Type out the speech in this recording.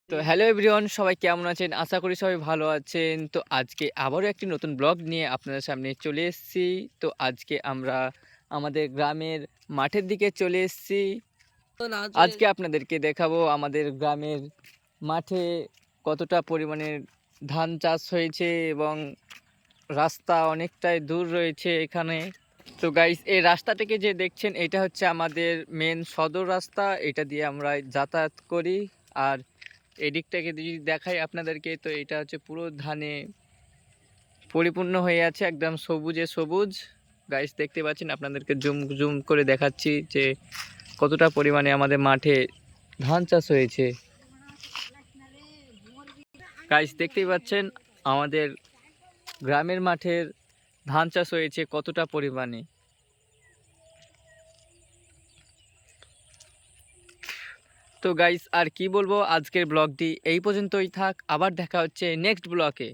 তো hello everyone, সবাই কেমন আছেন? আশা করি সবাই ভালো আছেন। তো আজকে আবারও একটি নতুন ব্লগ নিয়ে আপনাদের সামনে চলে এসেছি। তো আজকে আমরা আমাদের গ্রামের মাঠের দিকে চলে এসেছি। আজকে আপনাদেরকে দেখাবো আমাদের গ্রামের মাঠে কতটা পরিমাণে ধান চাষ হয়েছে এবং রাস্তা অনেকটাই দূর রয়েছে এখানে। তো গাইস, এই রাস্তাটাকে যে দেখছেন এটা হচ্ছে আমাদের মেন সদর রাস্তা। এটা দিয়ে আমরা যাতায়াত করি। আর এদিকটাকে যদি দেখাই আপনাদেরকে, তো এটা হচ্ছে পুরো ধানে পরিপূর্ণ হয়ে আছে, একদম সবুজে সবুজ। গাইস দেখতে পাচ্ছেন, আপনাদেরকে জুম জুম করে দেখাচ্ছি যে কতটা পরিমাণে আমাদের মাঠে ধান চাষ হয়েছে। গাইস দেখতেই পাচ্ছেন আমাদের গ্রামের মাঠের ধান চাষ হয়েছে কতটা পরিমাণে। তো গাইস আর কি বলবো, আজকের ব্লগটি এই পর্যন্তই থাক। আবার দেখা হচ্ছে নেক্সট ব্লগে।